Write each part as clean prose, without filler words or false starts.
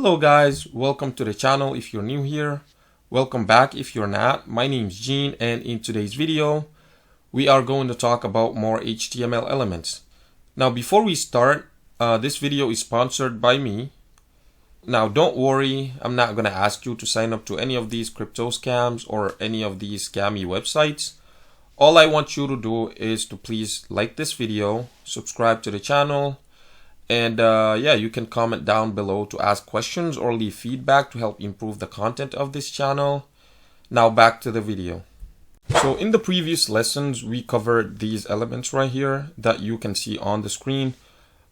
Hello guys, welcome to the channel if you're new here. Welcome back if you're not. My name's Gene, and in today's video we are going to talk about more HTML elements. Now before we start, this video is sponsored by me. Now don't worry, I'm not going to ask you to sign up to any of these crypto scams or any of these scammy websites. All I want you to do is to please like this video, subscribe to the channel, and yeah, you can comment down below to ask questions or leave feedback to help improve the content of this channel. Now back to the video. So in the previous lessons, we covered these elements right here that you can see on the screen,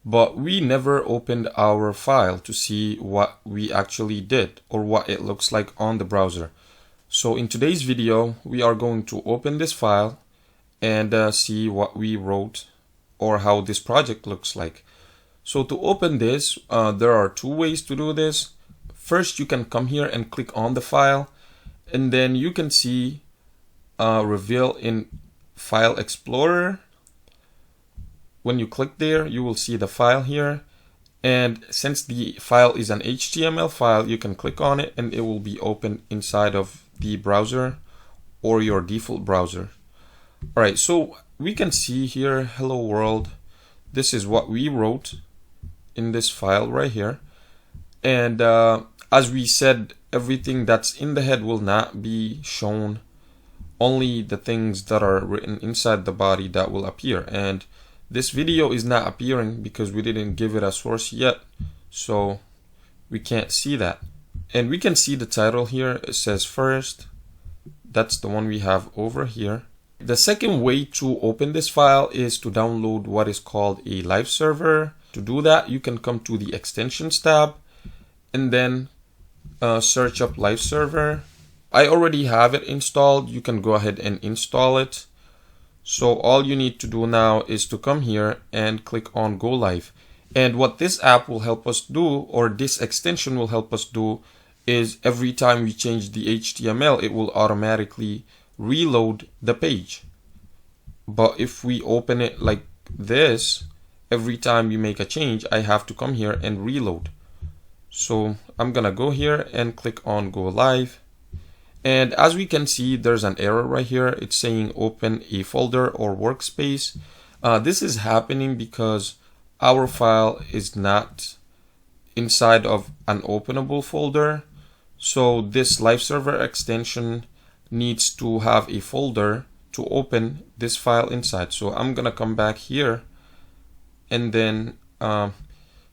but we never opened our file to see what we actually did or what it looks like on the browser. So in today's video, we are going to open this file and see what we wrote or how this project looks like. So to open this, there are two ways to do this. First, you can come here and click on the file, and then you can see reveal in File Explorer. When you click there, you will see the file here. And since the file is an HTML file, you can click on it and it will be open inside of the browser or your default browser. All right, so we can see here, hello world. This is what we wrote in this file right here, and as we said, everything that's in the head will not be shown, only the things that are written inside the body that will appear. And this video is not appearing because we didn't give it a source yet, so we can't see that. And we can see the title here. It says first. That's the one we have over here. The second way to open this file is to download what is called a live server. To do that, you can come to the extensions tab and then search up live server. I already have it installed. You can go ahead and install it. So all you need to do now is to come here and click on go live. And what this app will help us do, or this extension will help us do, is every time we change the HTML, it will automatically reload the page. But if we open it like this, every time we make a change, I have to come here and reload. So I'm gonna go here and click on go live. And as we can see, there's an error right here. It's saying open a folder or workspace. This is happening because our file is not inside of an openable folder. So this live server extension needs to have a folder to open this file inside. So I'm gonna come back here, and then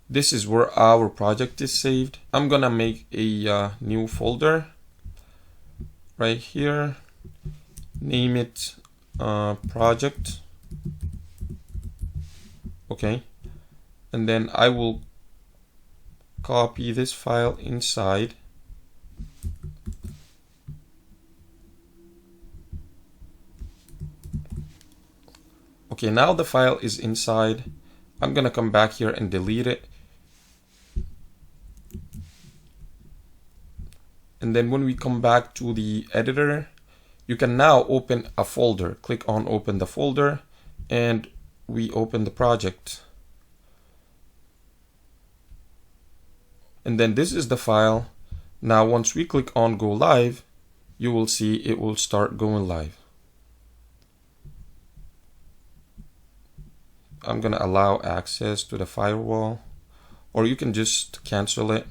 this is where our project is saved. I'm gonna make a new folder right here, name it project. Okay, and then I will copy this file inside. Okay, now the file is inside. I'm gonna come back here and delete it. And then when we come back to the editor, you can now open a folder. Click on open the folder, and we open the project. And then this is the file. Now once we click on go live, you will see it will start going live. I'm gonna allow access to the firewall, or you can just cancel it.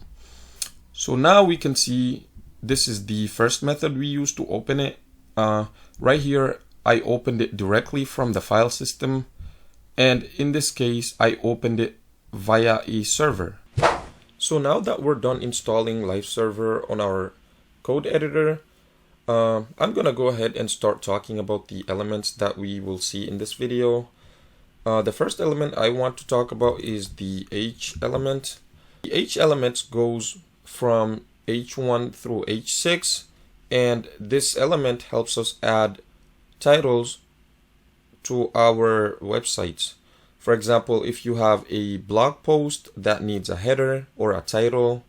So now we can see this is the first method we use to open it. Right here, I opened it directly from the file system, and in this case, I opened it via a server. So now that we're done installing live server on our code editor, I'm gonna go ahead and start talking about the elements that we will see in this video. The first element I want to talk about is the H element. The H element goes from H1 through H6, and this element helps us add titles to our websites. For example, if you have a blog post that needs a header or a title,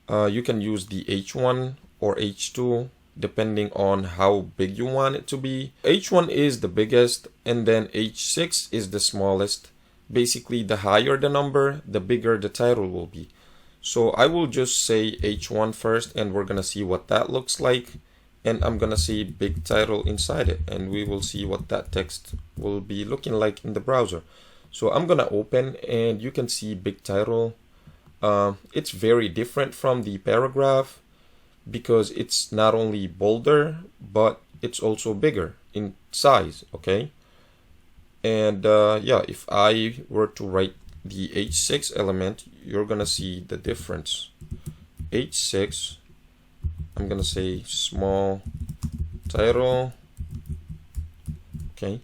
you can use the H1 or H2 depending on how big you want it to be. H1 is the biggest, and then H6 is the smallest. Basically, the higher the number, the bigger the title will be. So I will just say H1 first, and we're gonna see what that looks like. And I'm gonna say big title inside it, and we will see what that text will be looking like in the browser. So I'm gonna open, and you can see big title. It's very different from the paragraph because it's not only bolder, but it's also bigger in size, okay? And yeah, if I were to write the H6 element, you're gonna see the difference. H6, I'm gonna say small title, okay?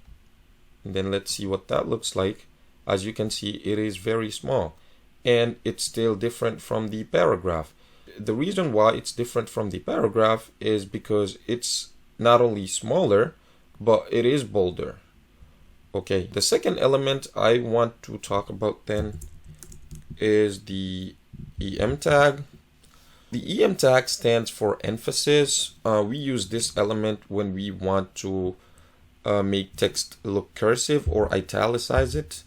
And then let's see what that looks like. As you can see, it is very small, and it's still different from the paragraph. The reason why it's different from the paragraph is because it's not only smaller, but it is bolder. Okay, the second element I want to talk about then is the EM tag. The EM tag stands for emphasis. We use this element when we want to make text look cursive or italicize it.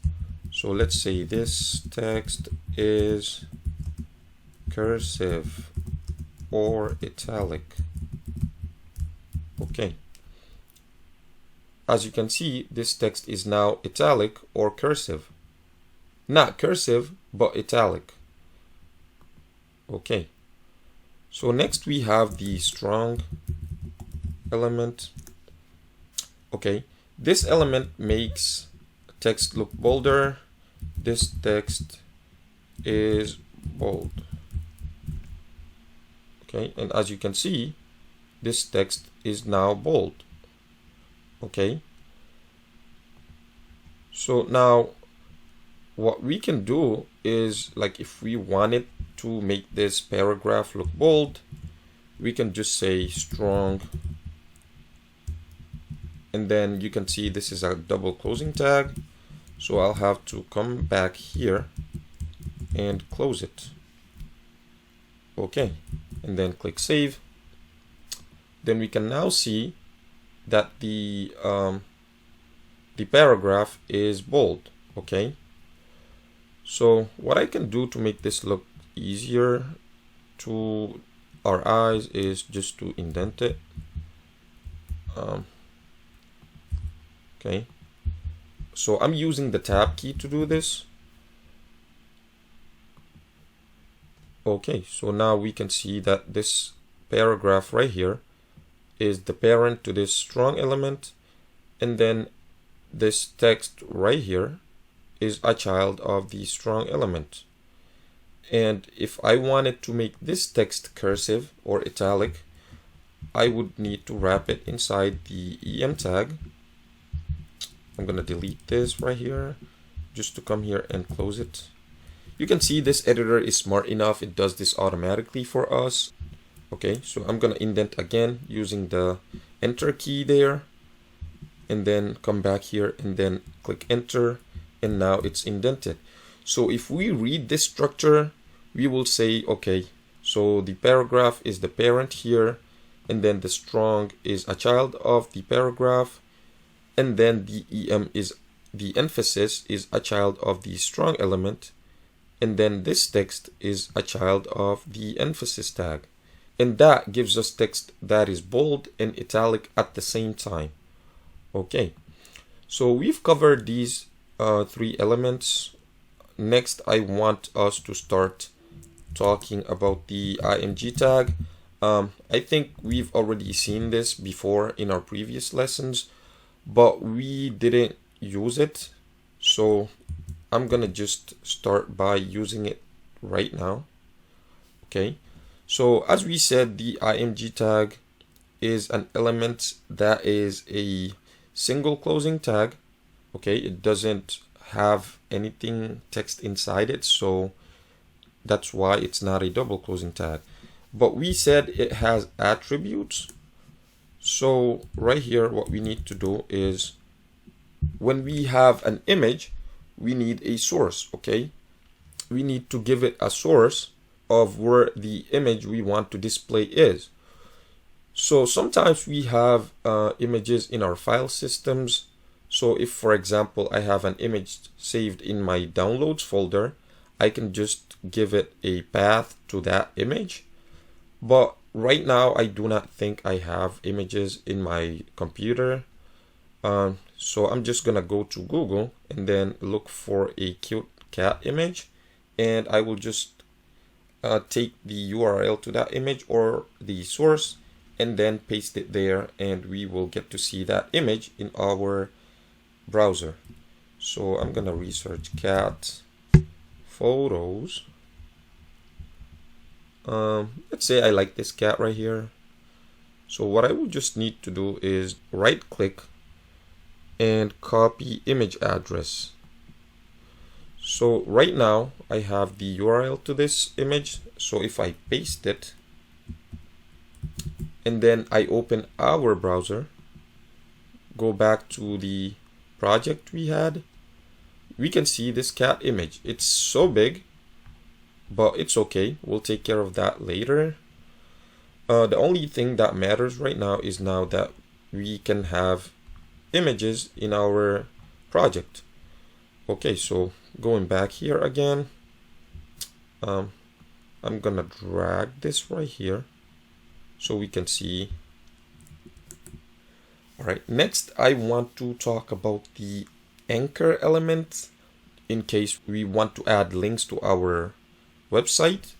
So let's say this text is cursive or italic. Okay. As you can see, this text is now italic or cursive. Not cursive, but italic. Okay. So next we have the strong element. Okay. This element makes text look bolder. This text is bold. Okay. And as you can see, this text is now bold. Okay, so now what we can do is, like, if we wanted to make this paragraph look bold, we can just say strong, and then you can see this is a double closing tag, so I'll have to come back here and close it. Okay, and then click save. Then we can now see that the paragraph is bold. Okay, so what I can do to make this look easier to our eyes is just to indent it. Okay, so I'm using the tab key to do this. Okay, so now we can see that this paragraph right here is the parent to this strong element, and then this text right here is a child of the strong element. And if I wanted to make this text cursive or italic, I would need to wrap it inside the EM tag. I'm gonna delete this right here just to come here and close it. You can see this editor is smart enough, it does this automatically for us. Okay, so I'm gonna indent again using the enter key there, and then come back here and then click enter, and now it's indented. So if we read this structure, we will say, okay, so the paragraph is the parent here, and then the strong is a child of the paragraph, and then the EM is the emphasis is a child of the strong element, and then this text is a child of the emphasis tag. And that gives us text that is bold and italic at the same time. Okay, so we've covered these three elements. Next, I want us to start talking about the IMG tag. I think we've already seen this before in our previous lessons, but we didn't use it. So I'm gonna just start by using it right now. Okay. So as we said, the IMG tag is an element that is a single closing tag. Okay, it doesn't have anything text inside it, so that's why it's not a double closing tag. But we said it has attributes. So right here, what we need to do is, when we have an image, we need a source. Okay, we need to give it a source of where the image we want to display is. So sometimes we have images in our file systems. So if, for example, I have an image saved in my downloads folder, I can just give it a path to that image. But right now, I do not think I have images in my computer. So I'm just gonna go to Google and then look for a cute cat image, and I will just take the URL to that image or the source and then paste it there, and we will get to see that image in our browser. So I'm gonna research cat photos. Let's say I like this cat right here. So what I will just need to do is right click and copy image address. So right now I have the URL to this image. So if I paste it and then I open our browser, go back to the project we had, we can see this cat image. It's so big, but it's okay. We'll take care of that later. The only thing that matters right now is now that we can have images in our project. Okay, so going back here again, I'm gonna drag this right here so we can see. All right, next I want to talk about the anchor element in case we want to add links to our website.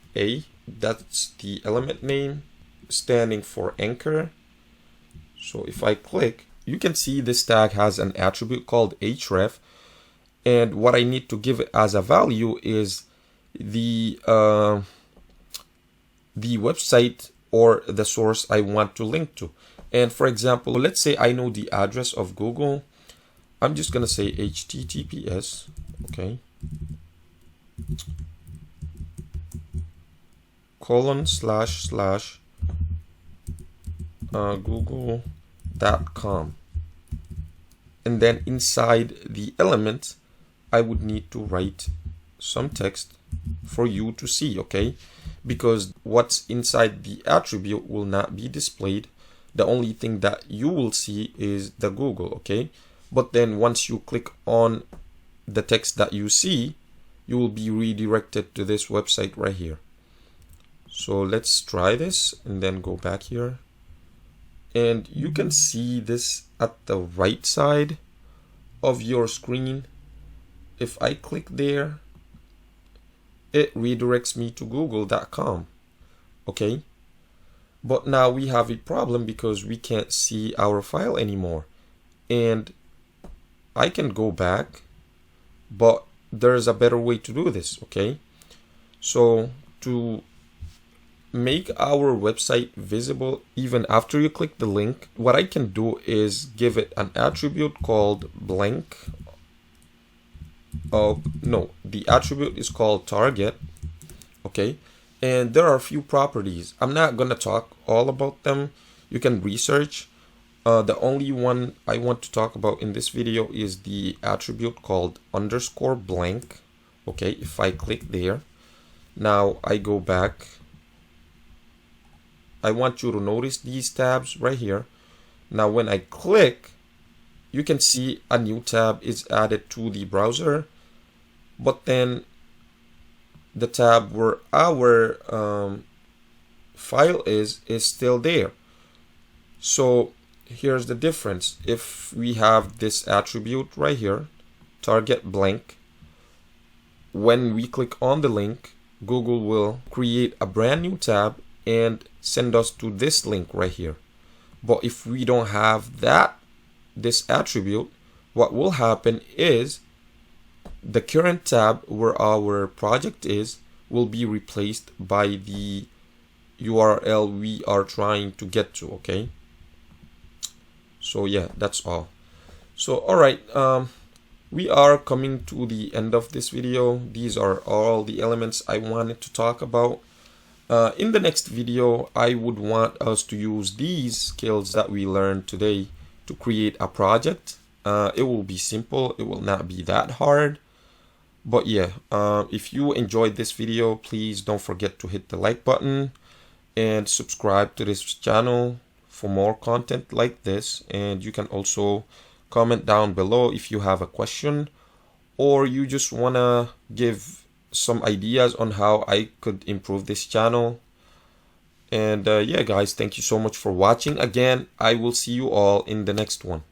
That's the element name standing for anchor. So if I click, you can see this tag has an attribute called href, and what I need to give it as a value is the website or the source I want to link to. And for example, let's say I know the address of Google. I'm just gonna say https, okay, //google.com, and then inside the element I would need to write some text for you to see, okay, because what's inside the attribute will not be displayed. The only thing that you will see is the Google, okay, but then once you click on the text that you see, you will be redirected to this website right here. So let's try this and then go back here, and you can see this at the right side of your screen. If I click there, it redirects me to google.com, okay, but now we have a problem because we can't see our file anymore. And I can go back, but there's a better way to do this, okay? So to make our website visible even after you click the link, what I can do is give it an attribute called blank. The attribute is called target, okay, and there are a few properties. I'm not gonna talk all about them. You can research. The only one I want to talk about in this video is the attribute called _blank. Okay, if I click there, now I go back. I want you to notice these tabs right here. Now when I click, you can see a new tab is added to the browser, but then the tab where our file is still there. So here's the difference. If we have this attribute right here, target blank, when we click on the link, Google will create a brand new tab and send us to this link right here. But if we don't have this attribute, what will happen is the current tab where our project is will be replaced by the URL we are trying to get to, okay? So yeah, that's all. So all right, we are coming to the end of this video. These are all the elements I wanted to talk about. In the next video, I would want us to use these skills that we learned today to create a project. It will be simple. It will not be that hard. But yeah, if you enjoyed this video, please don't forget to hit the like button and subscribe to this channel for more content like this. And you can also comment down below if you have a question or you just want to give some ideas on how I could improve this channel. And yeah guys, thank you so much for watching. Again, I will see you all in the next one.